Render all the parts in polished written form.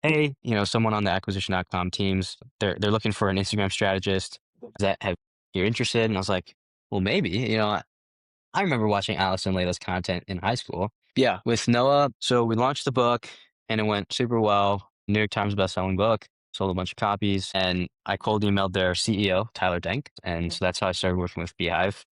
hey, someone on the acquisition.com teams, they're looking for an Instagram strategist. That have you're interested? And I was like, well, maybe. I remember watching Allison Layla's content in high school. Yeah, with Noah. So we launched the book and it went super well. New York Times bestselling book, sold a bunch of copies, and I cold emailed their CEO, Tyler Denk. And so that's how I started working with Beehive.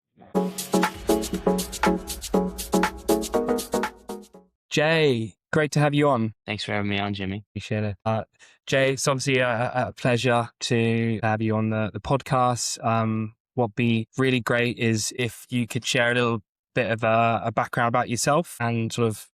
Jay, great to have you on. Thanks for having me on, Jimmy. Appreciate it. Jay, it's obviously a pleasure to have you on the podcast. What'd be really great is if you could share a little bit of a background about yourself and sort of,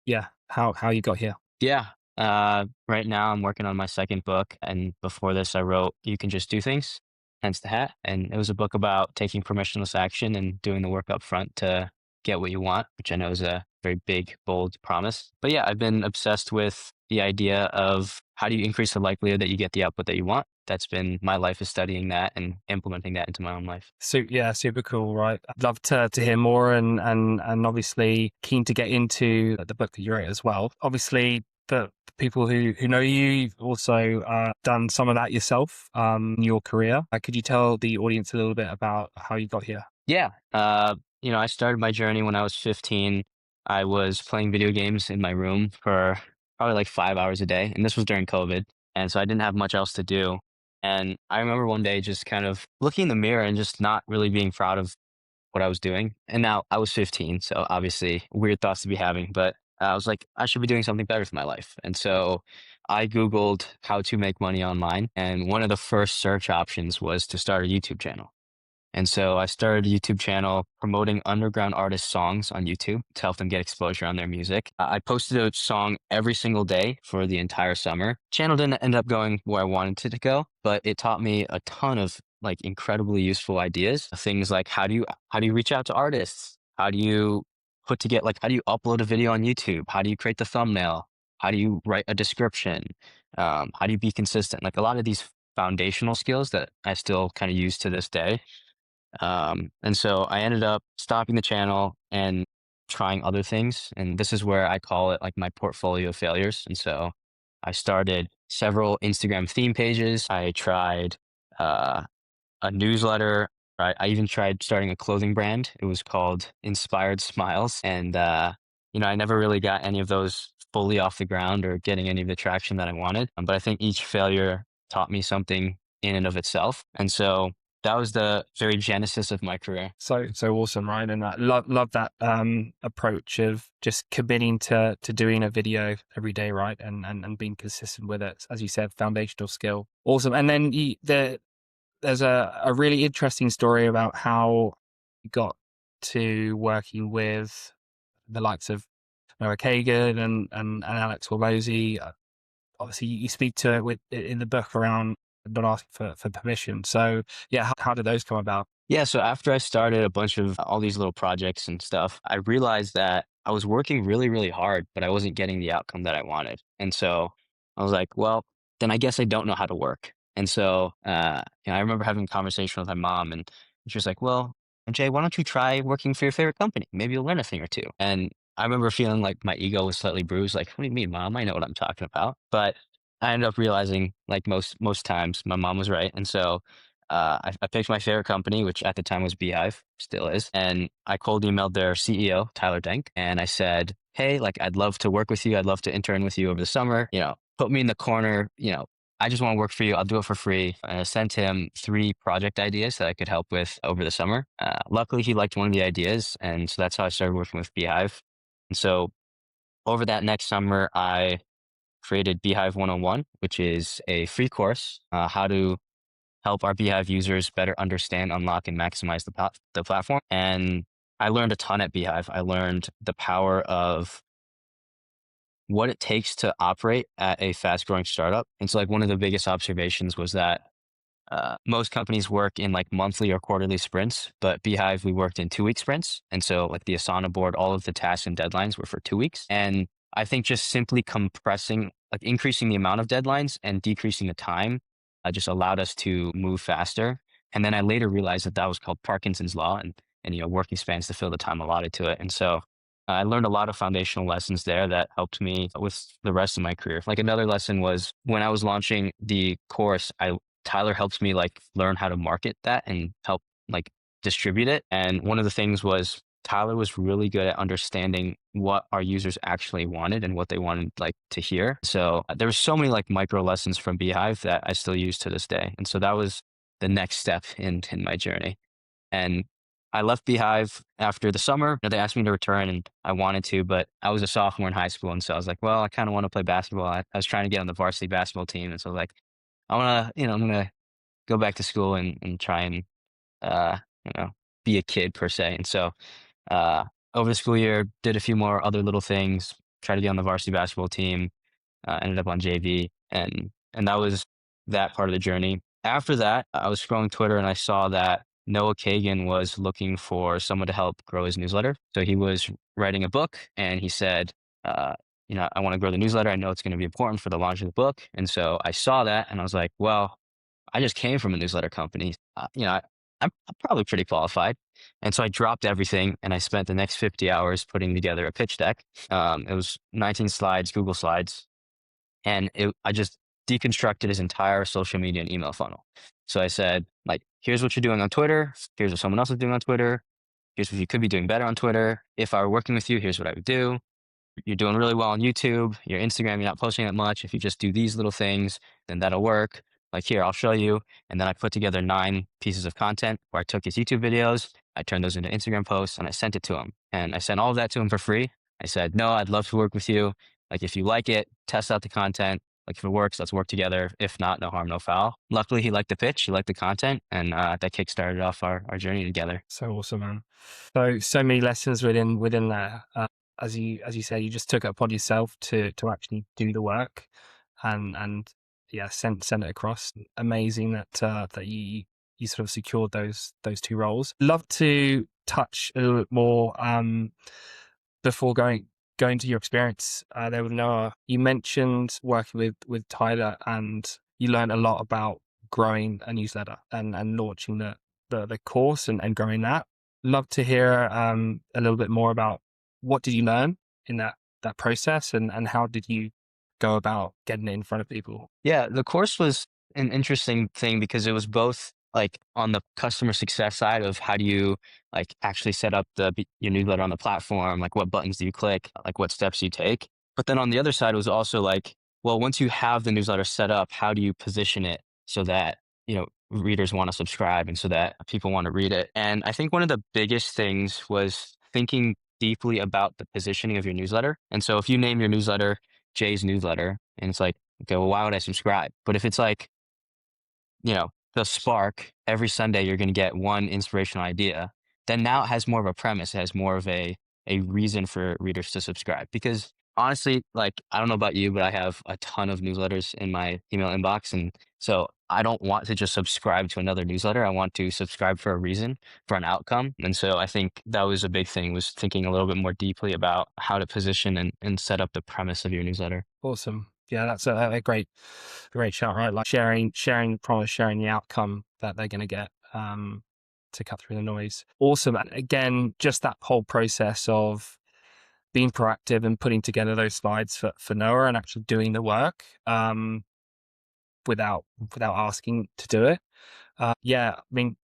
how you got here. Yeah. Right now I'm working on my second book. And before this, I wrote You Can Just Do Things, hence the hat. And it was a book about taking permissionless action and doing the work up front to get what you want, which I know is a very big, bold promise. But yeah, I've been obsessed with the idea of how do you increase the likelihood that you get the output that you want. That's been my life, is studying that and implementing that into my own life. So yeah, super cool, right? I'd love to hear more and obviously keen to get into the book that you wrote as well. Obviously, for people who know you, you've also done some of that yourself in your career. Could you tell the audience a little bit about how you got here? Yeah. I started my journey when I was 15. I was playing video games in my room for probably like 5 hours a day. And this was during COVID. And so I didn't have much else to do. And I remember one day just kind of looking in the mirror and just not really being proud of what I was doing. And now I was 15. So obviously weird thoughts to be having, but I was like, I should be doing something better with my life. And so I Googled how to make money online. And one of the first search options was to start a YouTube channel. And so I started a YouTube channel promoting underground artist songs on YouTube to help them get exposure on their music. I posted a song every single day for the entire summer. Channel didn't end up going where I wanted it to go, but it taught me a ton of like incredibly useful ideas. Things like how do you reach out to artists? How do you how do you upload a video on YouTube? How do you create the thumbnail? How do you write a description? How do you be consistent? Like a lot of these foundational skills that I still kind of use to this day. And so I ended up stopping the channel and trying other things. And this is where I call it like my portfolio of failures. And so I started several Instagram theme pages. I tried a newsletter. I even tried starting a clothing brand. It was called Inspired Smiles. And, I never really got any of those fully off the ground or getting any of the traction that I wanted. But I think each failure taught me something in and of itself. And so that was the very genesis of my career. So awesome, right? And I love that approach of just committing to doing a video every day, right? And being consistent with it. As you said, foundational skill. Awesome. And then there's a really interesting story about how you got to working with the likes of Noah Kagan and Alex Hormozi. Obviously, you speak to it in the book around not asking for permission. So yeah, how did those come about? Yeah, so after I started a bunch of all these little projects and stuff, I realized that I was working really, really hard, but I wasn't getting the outcome that I wanted. And so I was like, well, then I guess I don't know how to work. And so I remember having a conversation with my mom, and she was like, well, Jay, why don't you try working for your favorite company? Maybe you'll learn a thing or two. And I remember feeling like my ego was slightly bruised. Like, what do you mean, mom? I know what I'm talking about. But I ended up realizing, like most times, my mom was right. And so I picked my favorite company, which at the time was Beehive, still is. And I cold emailed their CEO, Tyler Denk, and I said, hey, like, I'd love to work with you. I'd love to intern with you over the summer. Put me in the corner. I just want to work for you. I'll do it for free. And I sent him 3 project ideas that I could help with over the summer. Luckily, he liked one of the ideas. And so that's how I started working with Beehive. And so over that next summer, I created Beehive 101, which is a free course, how to help our Beehive users better understand, unlock, and maximize the platform. And I learned a ton at Beehive. I learned the power of what it takes to operate at a fast growing startup. And so like one of the biggest observations was that most companies work in like monthly or quarterly sprints, but Beehive, we worked in 2-week sprints. And so like the Asana board, all of the tasks and deadlines were for 2 weeks. And I think just simply compressing, like increasing the amount of deadlines and decreasing the time just allowed us to move faster. And then I later realized that that was called Parkinson's law, and working spans to fill the time allotted to it. And so I learned a lot of foundational lessons there that helped me with the rest of my career. Like another lesson was when I was launching the course, I Tyler helped me like learn how to market that and help like distribute it. And one of the things was Tyler was really good at understanding what our users actually wanted and what they wanted like to hear. So there were so many like micro lessons from Beehive that I still use to this day. And so that was the next step in my journey. And I left Beehive after the summer. You know, they asked me to return, and I wanted to, but I was a sophomore in high school, and so I was like, "Well, I kind of want to play basketball." I was trying to get on the varsity basketball team, and so I was like, "I want to, I'm gonna go back to school and try and, uh, you know, be a kid per se." And so uh, over the school year, did a few more other little things. Tried to get on the varsity basketball team. Ended up on JV, and that was that part of the journey. After that, I was scrolling Twitter and I saw that Noah Kagan was looking for someone to help grow his newsletter. So he was writing a book, and he said, uh, I want to grow the newsletter. I know it's going to be important for the launch of the book. And so I saw that, and I was like, well, I just came from a newsletter company. I'm probably pretty qualified. And so I dropped everything and I spent the next 50 hours putting together a pitch deck. It was 19 slides, Google Slides, and I just deconstructed his entire social media and email funnel. So I said, like, here's what you're doing on Twitter. Here's what someone else is doing on Twitter. Here's what you could be doing better on Twitter. If I were working with you, here's what I would do. You're doing really well on YouTube, your Instagram, you're not posting that much. If you just do these little things, then that'll work. Like here, I'll show you. And then I put together 9 pieces of content where I took his YouTube videos, I turned those into Instagram posts, and I sent it to him. And I sent all of that to him for free. I said, no, I'd love to work with you. Like if you like it, test out the content. Like if it works, let's work together. If not, no harm, no foul. Luckily, he liked the pitch, he liked the content, and that kickstarted off our journey together. So awesome, man. So many lessons within that. As you said, you just took it upon yourself to actually do the work, and yeah, send it across. Amazing that you sort of secured those two roles. Love to touch a little bit more before going to your experience there with Noah. You mentioned working with Tyler, and you learned a lot about growing a newsletter and launching the course and growing that. Love to hear a little bit more about what did you learn in that process, and how did you go about getting it in front of people? Yeah, the course was an interesting thing because it was both like on the customer success side of how do you like actually set up your newsletter on the platform, like what buttons do you click, like what steps you take. But then on the other side was also like, well, once you have the newsletter set up, how do you position it so that, readers want to subscribe and so that people want to read it. And I think one of the biggest things was thinking deeply about the positioning of your newsletter. And so if you name your newsletter Jay's newsletter, and it's like, okay, well, why would I subscribe? But if it's like, the spark, every Sunday you're going to get one inspirational idea, then now it has more of a premise. It has more of a reason for readers to subscribe. Because honestly, like, I don't know about you, but I have a ton of newsletters in my email inbox. And so I don't want to just subscribe to another newsletter. I want to subscribe for a reason, for an outcome. And so I think that was a big thing, was thinking a little bit more deeply about how to position and set up the premise of your newsletter. Awesome. Yeah, that's a great shout, right? Like sharing the promise, sharing the outcome that they're going to get to cut through the noise. Awesome. And again, just that whole process of being proactive and putting together those slides for Noah and actually doing the work without asking to do it. Yeah, I mean,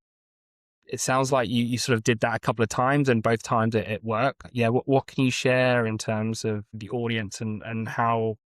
it sounds like you sort of did that a couple of times, and both times it worked. Yeah, what can you share in terms of the audience and how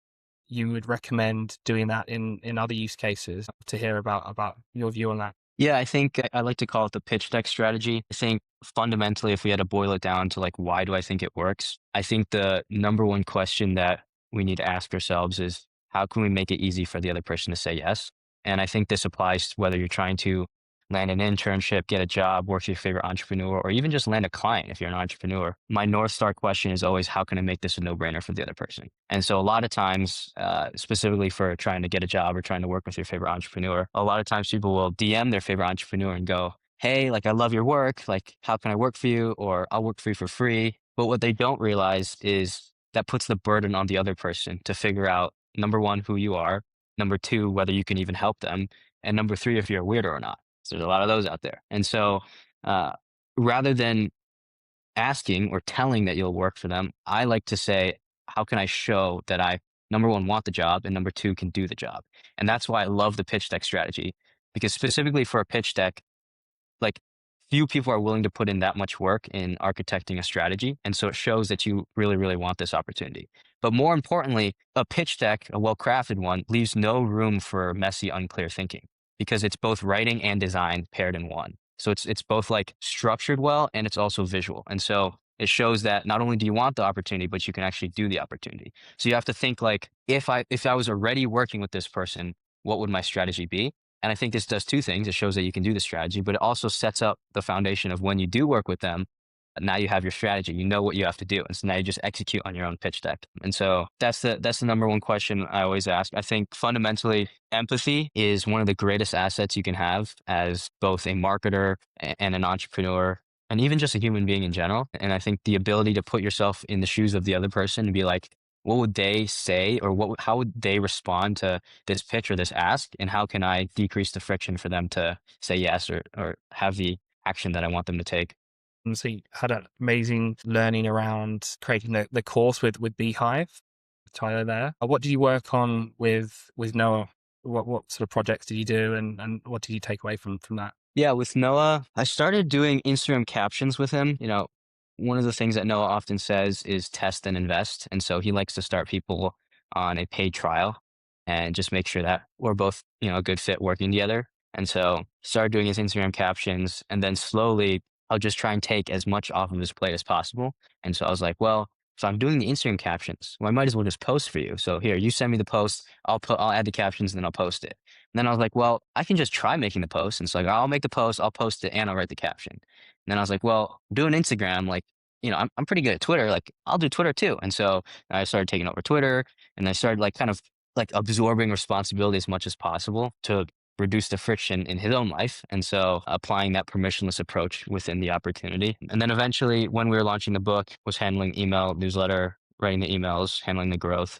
you would recommend doing that in other use cases? To hear about your view on that. Yeah, I think I like to call it the pitch deck strategy. I think fundamentally, if we had to boil it down to like, why do I think it works? I think the number one question that we need to ask ourselves is, how can we make it easy for the other person to say yes? And I think this applies whether you're trying to land an internship, get a job, work with your favorite entrepreneur, or even just land a client if you're an entrepreneur. My North Star question is always, how can I make this a no-brainer for the other person? And so a lot of times, specifically for trying to get a job or trying to work with your favorite entrepreneur, a lot of times people will DM their favorite entrepreneur and go, hey, like, I love your work. Like, how can I work for you? Or I'll work for you for free. But what they don't realize is that puts the burden on the other person to figure out, number one, who you are, number two, whether you can even help them, and number three, if you're a weirdo or not. So there's a lot of those out there. And so uh, rather than asking or telling that you'll work for them, I like to say, how can I show that I, number one, want the job, and number two, can do the job? And that's why I love the pitch deck strategy, because specifically for a pitch deck, like, few people are willing to put in that much work in architecting a strategy. And so it shows that you really, really want this opportunity. But more importantly, a pitch deck, a well crafted one, leaves no room for messy, unclear thinking, because it's both writing and design paired in one. So it's both like structured well and it's also visual. And so it shows that not only do you want the opportunity, but you can actually do the opportunity. So you have to think like, if I was already working with this person, what would my strategy be? And I think this does two things. It shows that you can do the strategy, but it also sets up the foundation of when you do work with them. Now you have your strategy. You know what you have to do, and so now you just execute on your own pitch deck. And so that's the number one question I always ask. I think fundamentally, empathy is one of the greatest assets you can have as both a marketer and an entrepreneur, and even just a human being in general. And I think the ability to put yourself in the shoes of the other person and be like, what would they say, or how would they respond to this pitch or this ask, and how can I decrease the friction for them to say yes, or have the action that I want them to take. And so you had an amazing learning around creating the course with Beehive, Tyler there. What did you work on with Noah? What sort of projects did you do, and what did you take away from that? Yeah, with Noah, I started doing Instagram captions with him. One of the things that Noah often says is test and invest. And so he likes to start people on a paid trial and just make sure that we're both, a good fit working together. And so started doing his Instagram captions, and then slowly I'll just try and take as much off of his plate as possible. And so I was like, well, if I'm doing the Instagram captions, well, I might as well just post for you. So here, you send me the post, I'll add the captions, and then I'll post it. And then I was like, well, I can just try making the post. And so like, I'll make the post, I'll post it, and I'll write the caption. And then I was like, well, doing Instagram, like, I'm pretty good at Twitter. Like, I'll do Twitter too. And so I started taking over Twitter, and I started like kind of like absorbing responsibility as much as possible to reduce the friction in his own life. And so applying that permissionless approach within the opportunity. And then eventually, when we were launching the book, was handling email, newsletter, writing the emails, handling the growth,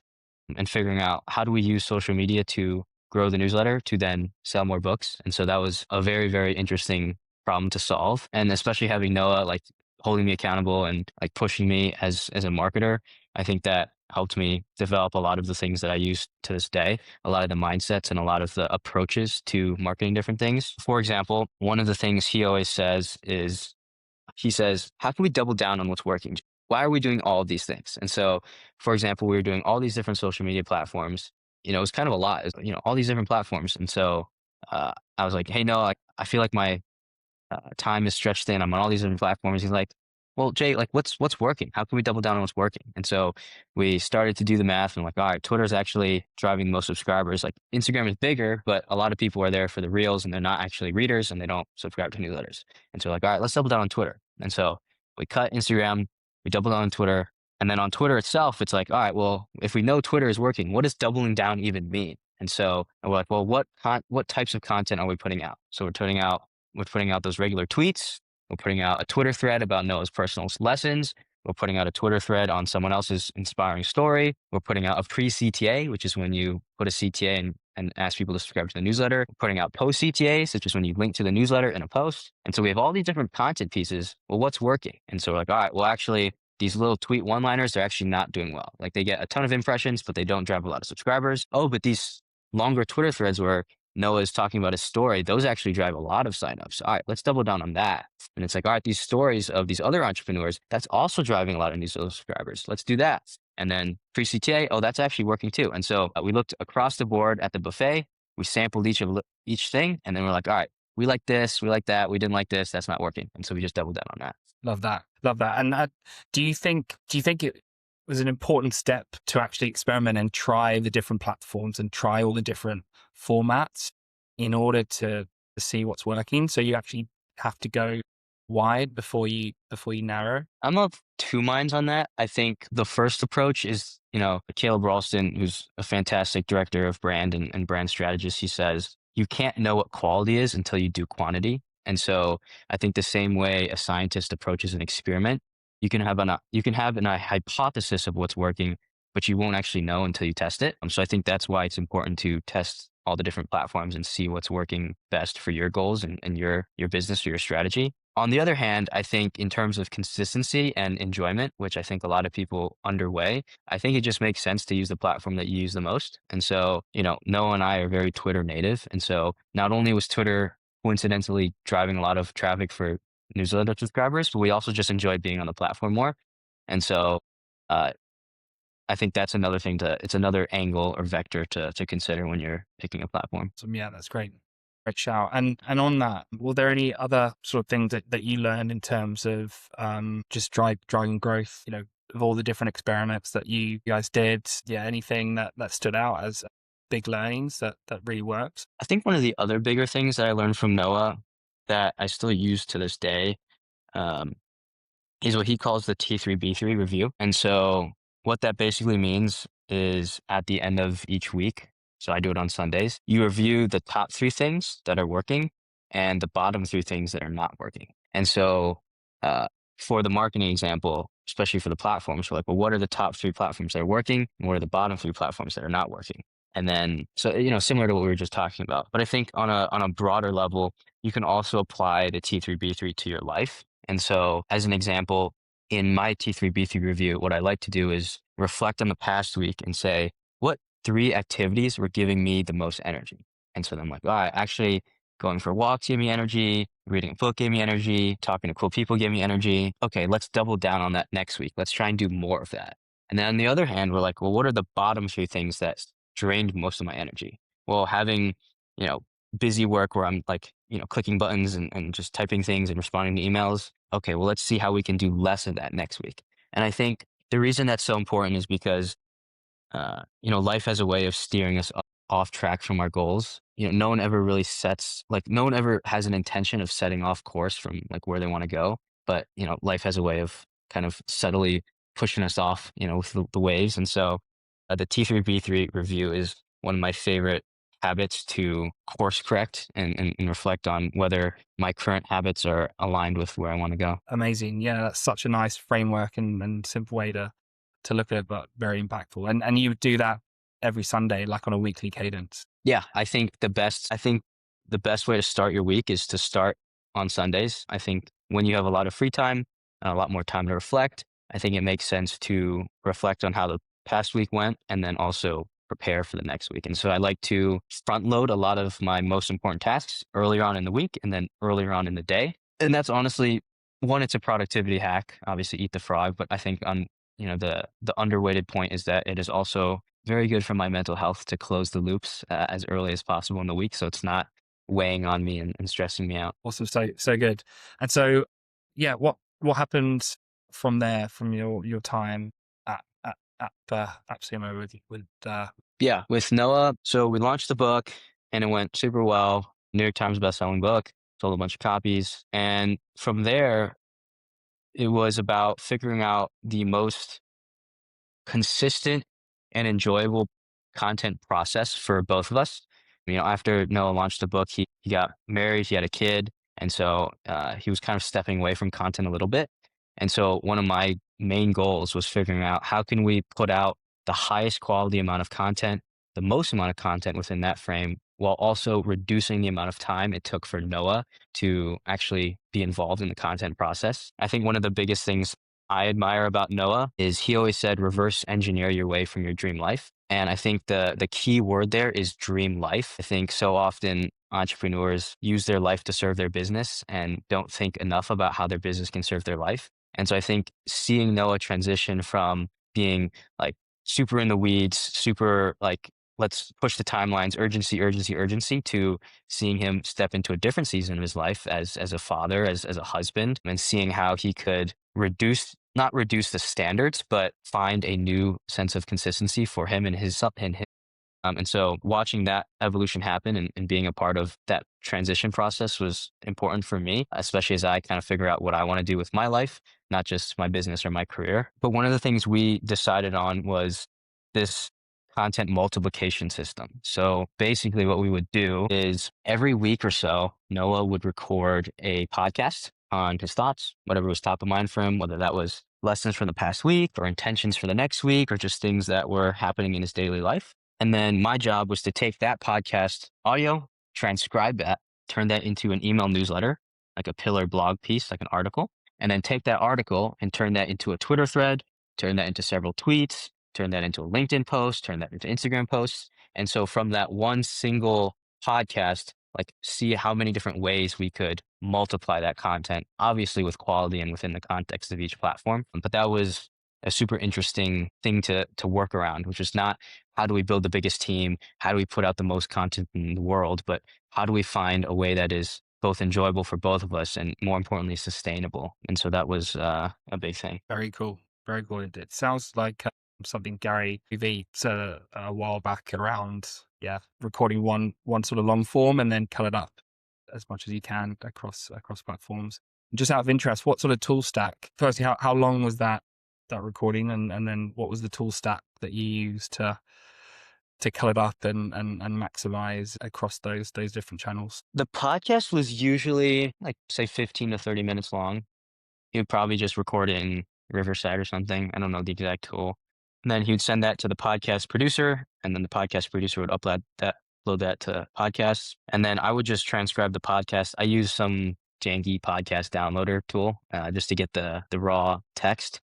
and figuring out how do we use social media to grow the newsletter to then sell more books. And so that was a very, very interesting problem to solve. And especially having Noah like holding me accountable and like pushing me as a marketer, I think that helped me develop a lot of the things that I use to this day, a lot of the mindsets and a lot of the approaches to marketing different things. For example, one of the things he always says is, he says, how can we double down on what's working? Why are we doing all of these things? And so, for example, we were doing all these different social media platforms. It was kind of a lot, all these different platforms. And so I was like, hey, no, I feel like my time is stretched thin. I'm on all these different platforms. He's like, well, Jay, like what's working? How can we double down on what's working? And so we started to do the math and like, all right, Twitter's actually driving the most subscribers. Like Instagram is bigger, but a lot of people are there for the reels and they're not actually readers and they don't subscribe to newsletters. And so like, all right, let's double down on Twitter. And so we cut Instagram, we doubled down on Twitter. And then on Twitter itself, it's like, all right, well, if we know Twitter is working, what does doubling down even mean? And so we're like, well, what types of content are we putting out? So we're putting out those regular tweets. We're putting out a Twitter thread about Noah's personal lessons. We're putting out a Twitter thread on someone else's inspiring story. We're putting out a pre-CTA, which is when you put a CTA and ask people to subscribe to the newsletter. We're putting out post-CTAs, which is when you link to the newsletter in a post. And so we have all these different content pieces. Well, what's working? And so we're like, all right, well, actually, these little tweet one-liners, they're actually not doing well. Like they get a ton of impressions, but they don't drive a lot of subscribers. Oh, but these longer Twitter threads where Noah is talking about his story, those actually drive a lot of signups. All right, let's double down on that. And it's like, all right, these stories of these other entrepreneurs, that's also driving a lot of new subscribers. Let's do that. And then pre-CTA, oh, that's actually working too. And so we looked across the board at the buffet. We sampled each thing, and then we're like, all right, we like this, we like that, we didn't like this, that's not working. And so we just doubled down on that. Love that. And do you think it was an important step to actually experiment and try the different platforms and try all the different formats in order to see what's working? So you actually have to go wide before you narrow. I'm of two minds on that. I think the first approach is, Caleb Ralston, who's a fantastic director of brand and brand strategist, he says, you can't know what quality is until you do quantity. And so I think the same way a scientist approaches an experiment, you can have a hypothesis of what's working, but you won't actually know until you test it. So I think that's why it's important to test all the different platforms and see what's working best for your goals and your business or your strategy. On the other hand, I think in terms of consistency and enjoyment, which I think a lot of people underweigh, I think it just makes sense to use the platform that you use the most. And so, Noah and I are very Twitter native. And so not only was Twitter coincidentally driving a lot of traffic for newsletter subscribers, but we also just enjoyed being on the platform more. And so uh, I think that's another thing it's another angle or vector to consider when you're picking a platform. So yeah, that's great. Great shout. And on that, were there any other sort of things that you learned in terms of just driving growth, of all the different experiments that you guys did? Yeah, anything that stood out as big learnings that really works? I think one of the other bigger things that I learned from Noah that I still use to this day, um, is what he calls the T3B3 review. And so what that basically means is at the end of each week, so I do it on Sundays, you review the top three things that are working and the bottom three things that are not working. And so uh, for the marketing example, especially for the platforms, we're like, well, what are the top three platforms that are working? And what are the bottom three platforms that are not working? And then, so, similar to what we were just talking about. But I think on a broader level, you can also apply the T3B3 to your life. And so, as an example, in my T3B3 review, what I like to do is reflect on the past week and say, what three activities were giving me the most energy? And so then I'm like, all right, actually going for walks gave me energy, reading a book gave me energy, talking to cool people gave me energy. Okay, let's double down on that next week. Let's try and do more of that. And then on the other hand, we're like, well, what are the bottom three things that drained most of my energy? Well, having, you know, busy work where I'm like, clicking buttons and just typing things and responding to emails. Okay, well, let's see how we can do less of that next week. And I think the reason that's so important is because, life has a way of steering us off track from our goals. No one ever really no one ever has an intention of setting off course from like where they want to go. But, life has a way of kind of subtly pushing us off, with the waves. And so the T3B3 review is one of my favorite habits to course correct and reflect on whether my current habits are aligned with where I want to go. Amazing. Yeah, that's such a nice framework and simple way to look at it, but very impactful. And you do that every Sunday, like on a weekly cadence. Yeah, I think the best way to start your week is to start on Sundays. I think when you have a lot of free time and a lot more time to reflect, I think it makes sense to reflect on how the past week went and then also prepare for the next week. And so I like to front load a lot of my most important tasks earlier on in the week and then earlier on in the day. And that's honestly one, it's a productivity hack, obviously eat the frog, but I think on, the underweighted point is that it is also very good for my mental health to close the loops as early as possible in the week. So it's not weighing on me and stressing me out. Awesome. So good. And so, yeah, what happened from there, from your time at CMO Yeah, with Noah. So we launched the book and it went super well. New York Times bestselling book, sold a bunch of copies. And from there, it was about figuring out the most consistent and enjoyable content process for both of us. After Noah launched the book, he got married, he had a kid. And so he was kind of stepping away from content a little bit. And so one of my main goals was figuring out how can we put out the highest quality amount of content, the most amount of content within that frame, while also reducing the amount of time it took for Noah to actually be involved in the content process. I think one of the biggest things I admire about Noah is he always said, reverse engineer your way from your dream life. And I think the key word there is dream life. I think so often entrepreneurs use their life to serve their business and don't think enough about how their business can serve their life. And so I think seeing Noah transition from being like super in the weeds, super like, let's push the timelines, urgency, urgency, urgency, to seeing him step into a different season of his life as a father, as a husband, and seeing how he could not reduce the standards, but find a new sense of consistency for him and his and so watching that evolution happen and being a part of that transition process was important for me, especially as I kind of figure out what I want to do with my life, not just my business or my career. But one of the things we decided on was this content multiplication system. So basically what we would do is every week or so, Noah would record a podcast on his thoughts, whatever was top of mind for him, whether that was lessons from the past week or intentions for the next week or just things that were happening in his daily life. And then my job was to take that podcast audio, transcribe that, turn that into an email newsletter, like a pillar blog piece, like an article, and then take that article and turn that into a Twitter thread, turn that into several tweets, turn that into a LinkedIn post, turn that into Instagram posts. And so from that one single podcast, like see how many different ways we could multiply that content, obviously with quality and within the context of each platform. But that was a super interesting thing to work around, which is not how do we build the biggest team, how do we put out the most content in the world, but how do we find a way that is both enjoyable for both of us and more importantly sustainable. And so that was a big thing. Very cool. Very cool. It sounds like something Gary Vee said a while back around, yeah, recording one sort of long form and then cut it up as much as you can across platforms. Just out of interest, what sort of tool stack? Firstly, how long was that recording, and then what was the tool stack that you used to cut it up and maximize across those different channels? The podcast was usually like say 15 to 30 minutes long. He would probably just record it in Riverside or something. I don't know the exact tool. And then he would send that to the podcast producer, and then the podcast producer would upload that to podcasts. And then I would just transcribe the podcast. I use some janky podcast downloader tool just to get the raw text.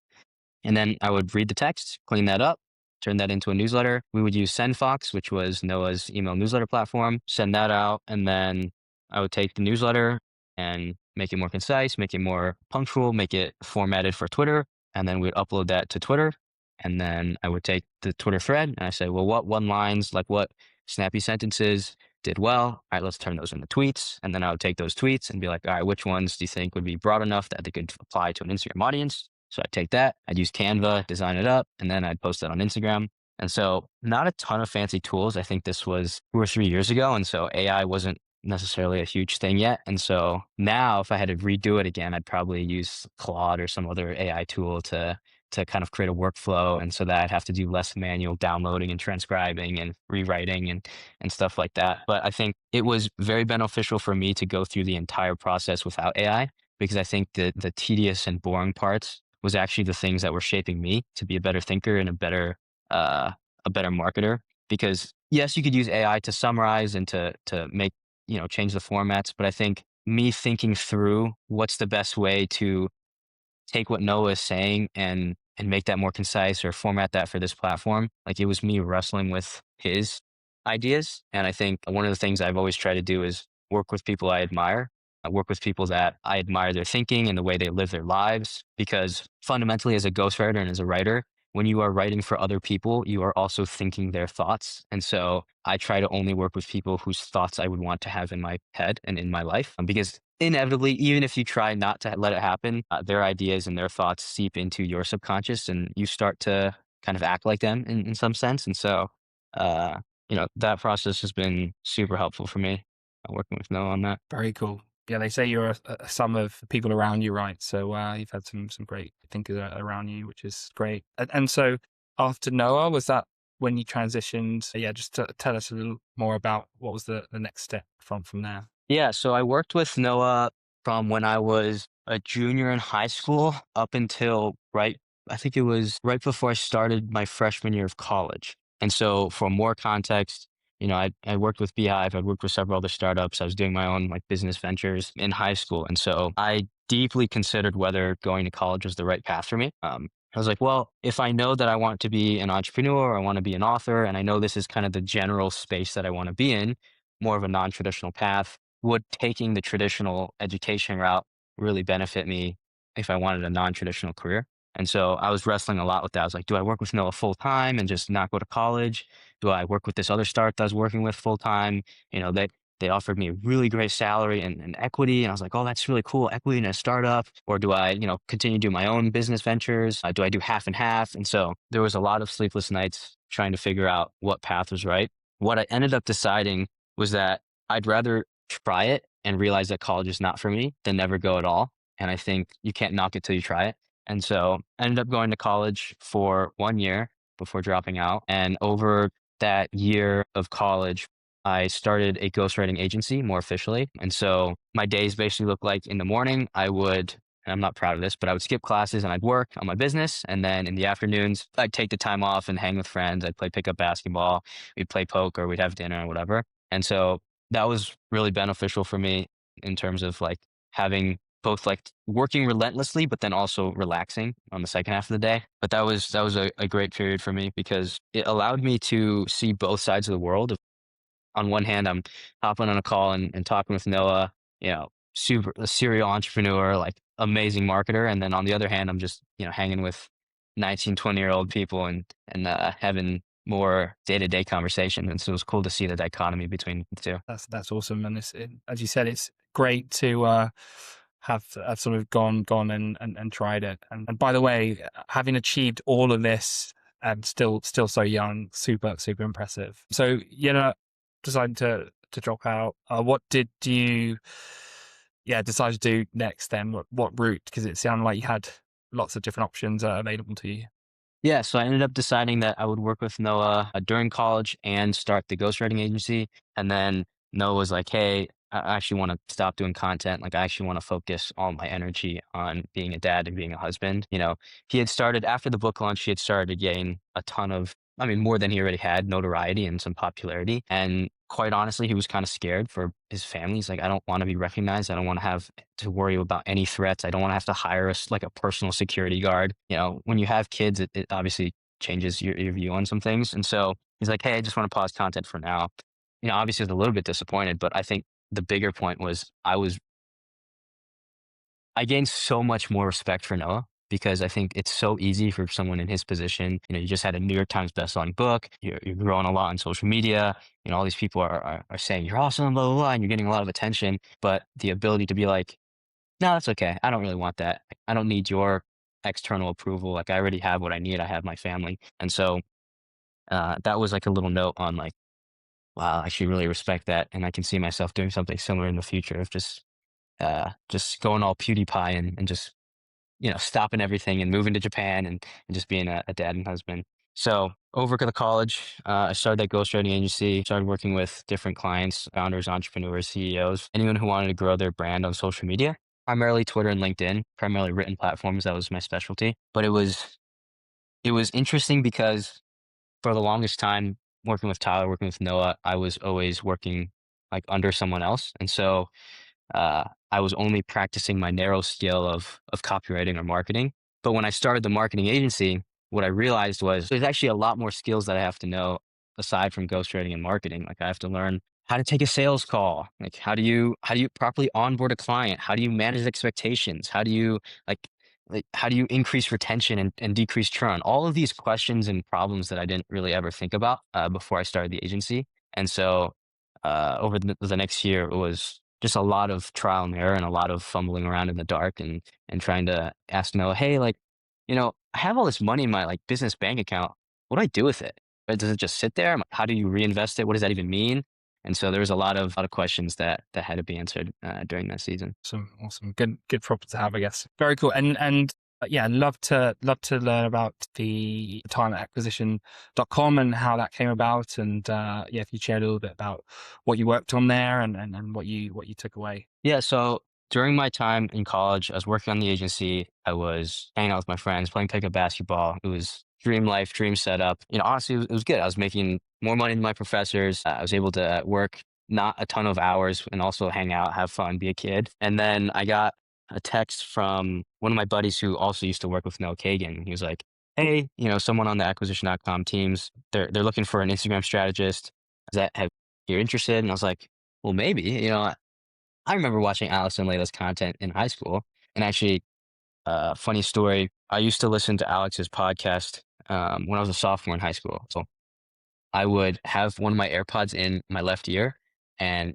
And then I would read the text, clean that up, turn that into a newsletter. We would use SendFox, which was Noah's email newsletter platform, send that out. And then I would take the newsletter and make it more concise, make it more punctual, make it formatted for Twitter. And then we'd upload that to Twitter. And then I would take the Twitter thread and I say, well, what one lines, like what snappy sentences did well? All right, let's turn those into tweets. And then I would take those tweets and be like, all right, which ones do you think would be broad enough that they could apply to an Instagram audience? So I'd take that, I'd use Canva, design it up, and then I'd post it on Instagram. And so not a ton of fancy tools. I think this was 2 or 3 years ago. And so AI wasn't necessarily a huge thing yet. And so now if I had to redo it again, I'd probably use Claude or some other AI tool to kind of create a workflow. And so that I'd have to do less manual downloading and transcribing and rewriting and stuff like that. But I think it was very beneficial for me to go through the entire process without AI because I think the tedious and boring parts was actually the things that were shaping me to be a better thinker and a better marketer. Because yes, you could use AI to summarize and to make, change the formats, but I think me thinking through what's the best way to take what Noah is saying and make that more concise or format that for this platform. Like it was me wrestling with his ideas. And I think one of the things I've always tried to do is work with people I admire. I work with people that I admire their thinking and the way they live their lives. Because fundamentally, as a ghostwriter and as a writer, when you are writing for other people, you are also thinking their thoughts. And so I try to only work with people whose thoughts I would want to have in my head and in my life. Because inevitably, even if you try not to let it happen, their ideas and their thoughts seep into your subconscious and you start to kind of act like them in some sense. And so, that process has been super helpful for me working with Noah on that. Very cool. Yeah, they say you're a sum of people around you, right? So you've had some great thinkers around you, which is great. And so after Noah, was that when you transitioned? Yeah, just to tell us a little more about what was the next step from there. Yeah, so I worked with Noah from when I was a junior in high school up until I think it was right before I started my freshman year of college. And so for more context, I worked with Beehive, I worked with several other startups. I was doing my own like business ventures in high school. And so I deeply considered whether going to college was the right path for me. I was like, well, if I know that I want to be an entrepreneur or I want to be an author, and I know this is kind of the general space that I want to be in, more of a non-traditional path, would taking the traditional education route really benefit me if I wanted a non-traditional career? And so I was wrestling a lot with that. I was like, do I work with Noah full time and just not go to college? Do I work with this other startup that I was working with full time? They offered me a really great salary and equity. And I was like, oh, that's really cool. Equity in a startup. Or do I, continue to do my own business ventures? Do I do half and half? And so there was a lot of sleepless nights trying to figure out what path was right. What I ended up deciding was that I'd rather try it and realize that college is not for me than never go at all. And I think you can't knock it till you try it. And so I ended up going to college for 1 year before dropping out. And over that year of college, I started a ghostwriting agency more officially. And so my days basically look like in the morning, and I'm not proud of this, but I would skip classes and I'd work on my business. And then in the afternoons, I'd take the time off and hang with friends. I'd play pickup basketball. We'd play poker. We'd have dinner or whatever. And so that was really beneficial for me in terms of like having both like working relentlessly, but then also relaxing on the second half of the day. But that was a great period for me because it allowed me to see both sides of the world. On one hand, I'm hopping on a call and talking with Noah, super a serial entrepreneur, like amazing marketer. And then on the other hand, I'm just, hanging with 19, 20-year-old people and having more day-to-day conversation. And so it was cool to see the dichotomy between the two. That's awesome, and as you said, it's great to have sort of gone and tried it. And by the way, having achieved all of this and still so young, super impressive. So decided to drop out. What did you decide to do next then? What route? Because it sounded like you had lots of different options available to you. Yeah, so I ended up deciding that I would work with Noah during college and start the ghostwriting agency. And then Noah was like, "Hey, I actually want to stop doing content. Like, I actually want to focus all my energy on being a dad and being a husband." He had started after the book launch. He had started to gain a ton of, I mean, more than he already had, notoriety and some popularity. And quite honestly, he was kind of scared for his family. He's like, "I don't want to be recognized. I don't want to have to worry about any threats. I don't want to have to hire like a personal security guard." When you have kids, it obviously changes your view on some things. And so he's like, "Hey, I just want to pause content for now." Obviously I was a little bit disappointed, but I think the bigger point was I gained so much more respect for Noah because I think it's so easy for someone in his position. You just had a New York Times bestselling book. You're growing a lot on social media. All these people are saying you're awesome, blah, blah, blah, and you're getting a lot of attention. But the ability to be like, no, that's okay. I don't really want that. I don't need your external approval. Like, I already have what I need. I have my family. And so that was like a little note on like, wow, I should really respect that. And I can see myself doing something similar in the future of just going all PewDiePie and just, stopping everything and moving to Japan and just being a dad and husband. So over to the college, I started that ghostwriting agency, started working with different clients, founders, entrepreneurs, CEOs, anyone who wanted to grow their brand on social media, primarily Twitter and LinkedIn, primarily written platforms. That was my specialty. But it was interesting because for the longest time, working with Tyler, working with Noah, I was always working like under someone else. And so I was only practicing my narrow skill of copywriting or marketing. But when I started the marketing agency, what I realized was there's actually a lot more skills that I have to know aside from ghostwriting and marketing. Like, I have to learn how to take a sales call. Like, how do you properly onboard a client? How do you manage expectations? Like how do you increase retention and decrease churn? All of these questions and problems that I didn't really ever think about before I started the agency. And so over the next year, it was just a lot of trial and error and a lot of fumbling around in the dark and trying to ask Noah, "Hey, like, I have all this money in my like business bank account. What do I do with it? Does it just sit there? How do you reinvest it? What does that even mean?" And so there was a lot of questions that had to be answered during that season. Awesome. Good problem to have, I guess. Very cool. And yeah, love to learn about the talent acquisition.com and how that came about. And if you share a little bit about what you worked on there and what you took away. Yeah, so during my time in college, I was working on the agency. I was hanging out with my friends, playing pickup basketball. It was dream life, dream setup. Honestly, it was good. I was making more money than my professors. I was able to work not a ton of hours and also hang out, have fun, be a kid. And then I got a text from one of my buddies who also used to work with Noah Kagan. He was like, "Hey, someone on the acquisition.com teams, they're looking for an Instagram strategist. Is that have you're interested?" And I was like, "Well, maybe." I remember watching Alice and Layla's content in high school. And actually, funny story, I used to listen to Alex's podcast when I was a sophomore in high school. So I would have one of my AirPods in my left ear and,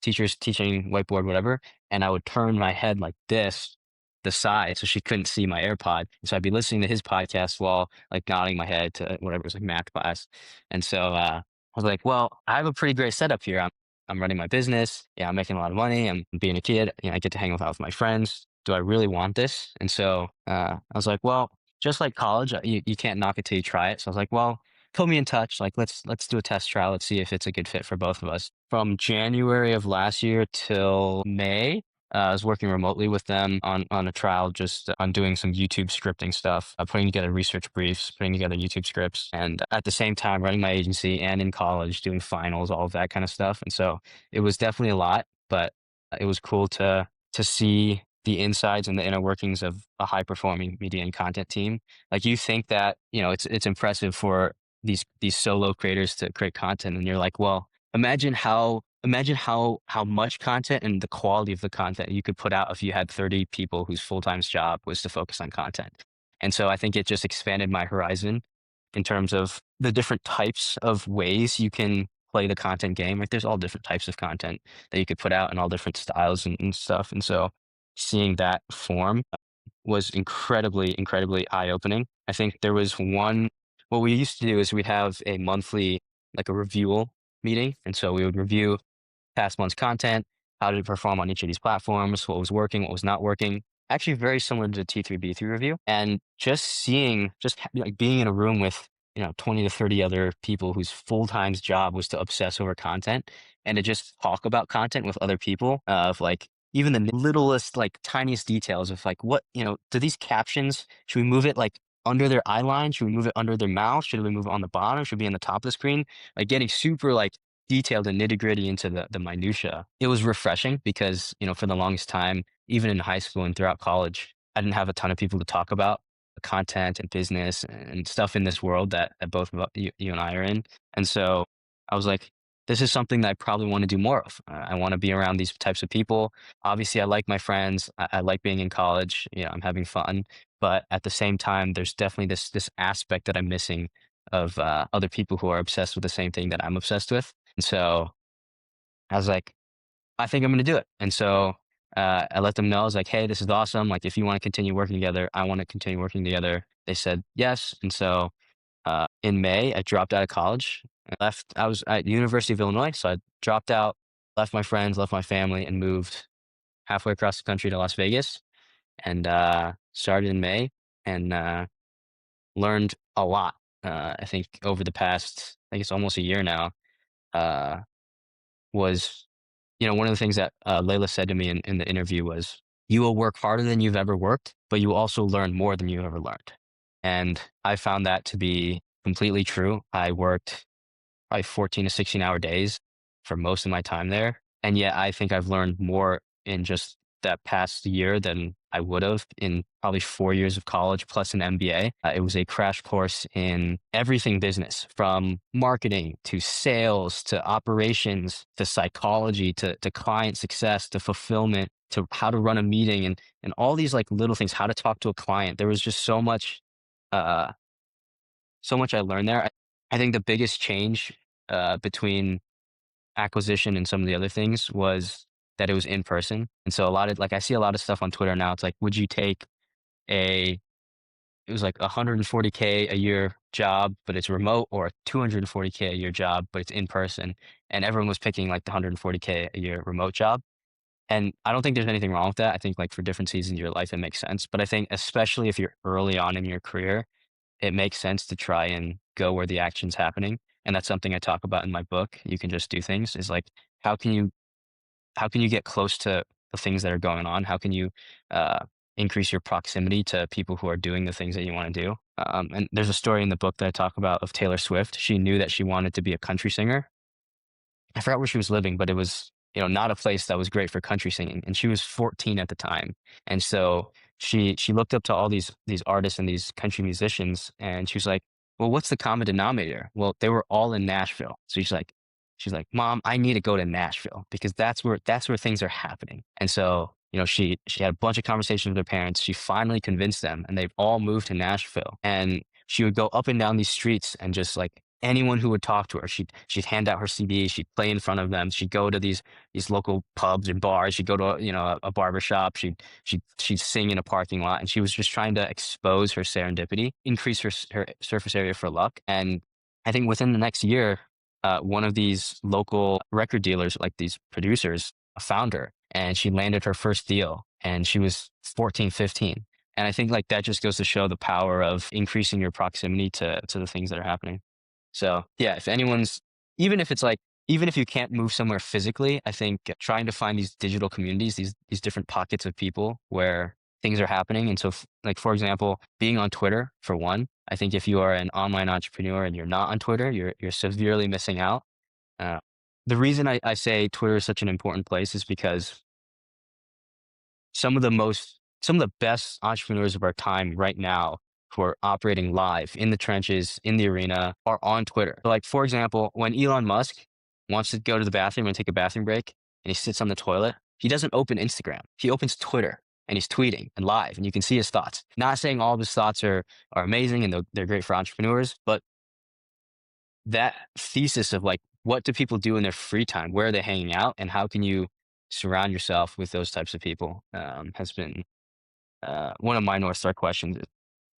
teachers teaching whiteboard, whatever. And I would turn my head like this, the side, so she couldn't see my AirPod. And so I'd be listening to his podcast while like nodding my head to whatever it was like math class. And so I was like, well, I have a pretty great setup here. I'm running my business. Yeah, I'm making a lot of money. I'm being a kid. I get to hang out with my friends. Do I really want this? And so I was like, well, just like college, you can't knock it till you try it. So I was like, well, put me in touch. Like, let's do a test trial. Let's see if it's a good fit for both of us. From January of last year till May, I was working remotely with them on a trial, just on doing some YouTube scripting stuff, putting together research briefs, putting together YouTube scripts, and at the same time running my agency and in college doing finals, all of that kind of stuff. And so it was definitely a lot, but it was cool to to see the insides and the inner workings of a high performing media and content team. Like you think that, it's impressive for these solo creators to create content, and you're like, well, imagine how much content and the quality of the content you could put out if you had 30 people whose full-time job was to focus on content. And so I think it just expanded my horizon in terms of the different types of ways you can play the content game. Like there's all different types of content that you could put out in all different styles and stuff. And so seeing that form was incredibly, incredibly eye-opening. I think there was what we used to do is we'd have a monthly, like a review meeting. And so we would review past month's content, how did it perform on each of these platforms, what was working, what was not working. Actually, very similar to the T3B3 review. And like being in a room with 20 to 30 other people whose full-time job was to obsess over content and to just talk about content with other people of like even the littlest, like tiniest details of like do these captions, should we move it like under their eye line? Should we move it under their mouth? Should we move it on the bottom? Should it be on the top of the screen? Like getting super like detailed and nitty-gritty into the minutia. It was refreshing because, for the longest time, even in high school and throughout college, I didn't have a ton of people to talk about content and business and stuff in this world that both of you and I are in. And so I was like, this is something that I probably want to do more of. I want to be around these types of people. Obviously, I like my friends. I like being in college. I'm having fun. But at the same time, there's definitely this aspect that I'm missing of other people who are obsessed with the same thing that I'm obsessed with. And so I was like, I think I'm going to do it. And so I let them know. I was like, hey, this is awesome. Like, if you want to continue working together, I want to continue working together. They said yes. And so in May, I dropped out of college. I was at the University of Illinois. So I dropped out, left my friends, left my family, and moved halfway across the country to Las Vegas and started in May and learned a lot. I think over the past, I guess almost a year now, uh, was, one of the things that Layla said to me in the interview was, you will work harder than you've ever worked, but you will also learn more than you've ever learned. And I found that to be completely true. I worked probably 14 to 16-hour days for most of my time there. And yet I think I've learned more in just that past year than I would have in probably 4 years of college plus an MBA. It was a crash course in everything business, from marketing to sales to operations to psychology to client success to fulfillment to how to run a meeting and all these like little things, how to talk to a client. There was just uh, so much I learned there. I think the biggest change between acquisition and some of the other things was that it was in person. And so a lot of like I see a lot of stuff on Twitter now. It's like, would you take a it was like 140K a year job, but it's remote, or a 240K a year job, but it's in person. And everyone was picking like the 140K a year remote job. And I don't think there's anything wrong with that. I think like for different seasons of your life, it makes sense. But I think especially if you're early on in your career, it makes sense to try and go where the action's happening. And that's something I talk about in my book. You can just do things is like, how can you get close to the things that are going on? How can you increase your proximity to people who are doing the things that you want to do? And there's a story in the book that I talk about of Taylor Swift. She knew that she wanted to be a country singer. I forgot where she was living, but it was, not a place that was great for country singing. And she was 14 at the time. And so she looked up to all these artists and these country musicians, and she was like, well, what's the common denominator? Well, they were all in Nashville. So she's like, Mom, I need to go to Nashville because that's where things are happening. And so, she had a bunch of conversations with her parents. She finally convinced them, and they've all moved to Nashville. And she would go up and down these streets and just like anyone who would talk to her, she'd hand out her CD, she'd play in front of them, she'd go to these local pubs and bars, she'd go to a barber shop, she'd sing in a parking lot, and she was just trying to expose her serendipity, increase her surface area for luck. And I think within the next year, one of these local record dealers, like these producers, found her, and she landed her first deal, and she was 14, 15. And I think like that just goes to show the power of increasing your proximity to the things that are happening. So yeah, if anyone's, even if it's like, even if you can't move somewhere physically, I think trying to find these digital communities, these different pockets of people where things are happening. And so like, for example, being on Twitter for one, I think if you are an online entrepreneur and you're not on Twitter, you're severely missing out. Uh, the reason I say Twitter is such an important place is because some of the best entrepreneurs of our time right now who are operating live in the trenches, in the arena, are on Twitter. So, like, for example, when Elon Musk wants to go to the bathroom and take a bathroom break and he sits on the toilet, he doesn't open Instagram. He opens Twitter and he's tweeting and live, and you can see his thoughts. Not saying all of his thoughts are amazing and they're great for entrepreneurs, but that thesis of like, what do people do in their free time? Where are they hanging out? And how can you surround yourself with those types of people, has been one of my North Star questions. Is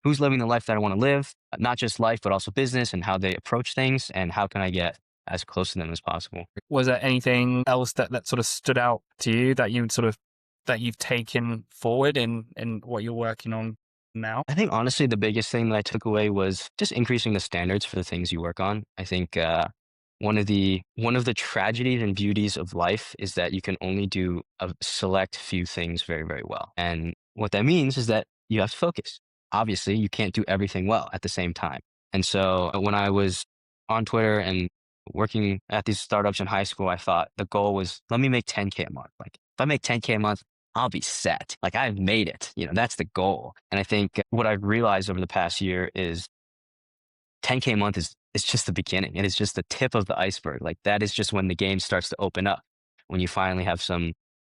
who's living the life that I want to live? Not just life, but also business and how they approach things, and how can I get as close to them as possible? Was there anything else that sort of stood out to you that you've taken forward in what you're working on now? I think honestly, the biggest thing that I took away was just increasing the standards for the things you work on. I think one of the tragedies and beauties of life is that you can only do a select few things very, very well. And what that means is that you have to focus. Obviously, you can't do everything well at the same time. And so when I was on Twitter and working at these startups in high school, I thought the goal was, let me make 10K a month. Like, if I make 10K a month, I'll be set. Like, I've made it. That's the goal. And I think what I've realized over the past year is 10K a month is just the beginning. It is just the tip of the iceberg. Like, that is just when the game starts to open up. When you finally have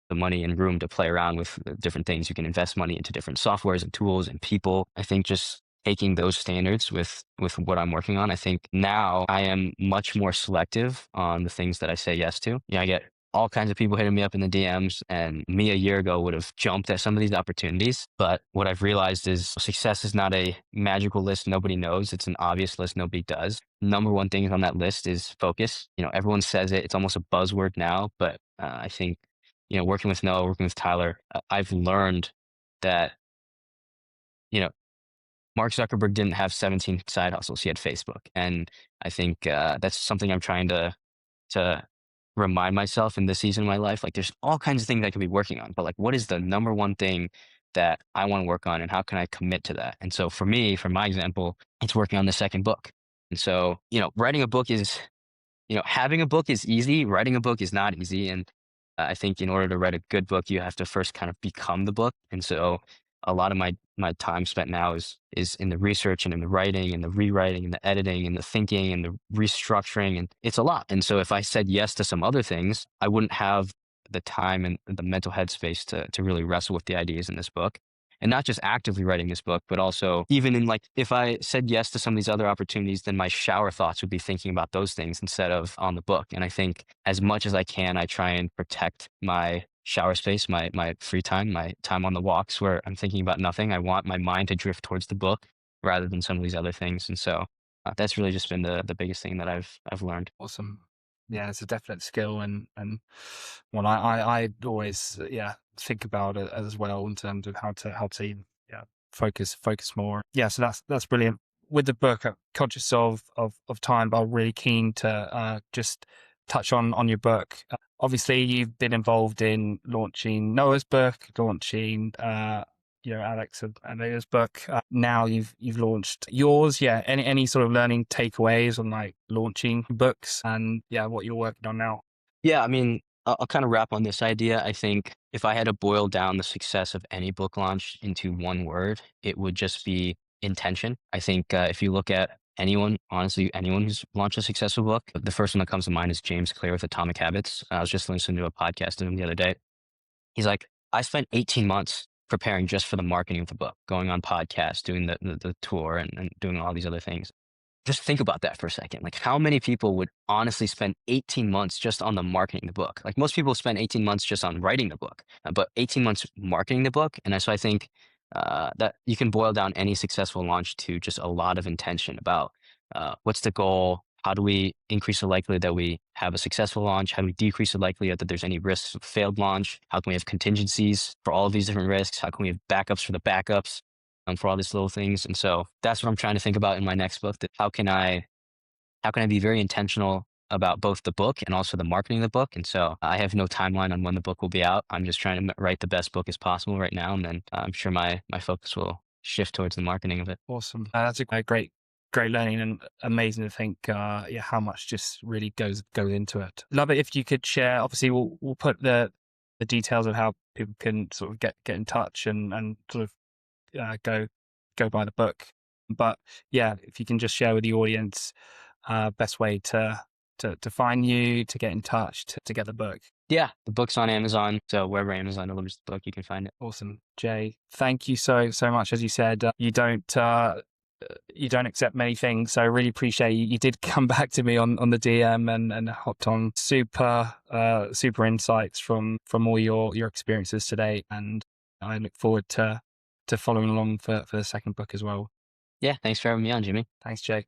the money and room to play around with the different things, you can invest money into different softwares and tools and people. I think just taking those standards with what I'm working on, I think now I am much more selective on the things that I say yes to. I get all kinds of people hitting me up in the DMs, and me a year ago would have jumped at some of these opportunities. But what I've realized is success is not a magical list nobody knows. It's an obvious list nobody does. Number one thing on that list is focus. Everyone says it. It's almost a buzzword now, but I think, working with Noah, working with Tyler, I've learned that, Mark Zuckerberg didn't have 17 side hustles. He had Facebook. And I think that's something I'm trying to remind myself in this season of my life. Like, there's all kinds of things I could be working on, but like, what is the number one thing that I want to work on, and how can I commit to that? And so for me, for my example, it's working on the second book. And so, writing a book is, having a book is easy. Writing a book is not easy. And I think in order to write a good book, you have to first kind of become the book. And so a lot of my time spent now is in the research and in the writing and the rewriting and the editing and the thinking and the restructuring. And it's a lot. And so if I said yes to some other things, I wouldn't have the time and the mental headspace to really wrestle with the ideas in this book. And not just actively writing this book, but also even in, like, if I said yes to some of these other opportunities, then my shower thoughts would be thinking about those things instead of on the book. And I think as much as I can, I try and protect my shower space, my free time, my time on the walks where I'm thinking about nothing. I want my mind to drift towards the book rather than some of these other things. And so that's really just been the biggest thing that I've learned. Awesome. Yeah, it's a definite skill, and well, I always think about it as well in terms of how to focus more. Yeah, so that's brilliant. With the book, I'm conscious of time, but I'm really keen to just touch on your book. Obviously, you've been involved in launching Noah's book, launching Alex and Noah's book. Now you've launched yours. Yeah, any sort of learning takeaways on like launching books and what you're working on now? Yeah, I mean, I'll kind of wrap on this idea. I think if I had to boil down the success of any book launch into one word, it would just be intention. I think if you look at anyone, honestly, anyone who's launched a successful book, the first one that comes to mind is James Clear with Atomic Habits. I was just listening to a podcast of him the other day. He's like, I spent 18 months preparing just for the marketing of the book, going on podcasts, doing the tour, and doing all these other things. Just think about that for a second. Like, how many people would honestly spend 18 months just on the marketing the book? Like, most people spend 18 months just on writing the book, but 18 months marketing the book. And so I think that you can boil down any successful launch to just a lot of intention about what's the goal? How do we increase the likelihood that we have a successful launch? How do we decrease the likelihood that there's any risks of failed launch? How can we have contingencies for all of these different risks? How can we have backups for the backups? For all these little things. And so that's what I'm trying to think about in my next book. That how can I be very intentional about both the book and also the marketing of the book? And so I have no timeline on when the book will be out. I'm just trying to write the best book as possible right now. And then I'm sure my focus will shift towards the marketing of it. Awesome. That's a great learning, and amazing to think how much just really goes into it. Love it if you could share. Obviously we'll put the details of how people can sort of get in touch and sort of go buy the book. But yeah, if you can just share with the audience best way to find you, to get in touch, to get the book. Yeah, the book's on Amazon, so wherever Amazon delivers the book, you can find it. Awesome, Jay. Thank you so much. As you said, you don't accept many things, so I really appreciate you did come back to me on the DM and hopped on. Super insights from all your experiences today, and I look forward to following along for the second book as well. Yeah, thanks for having me on, Jimmy. Thanks, Jay.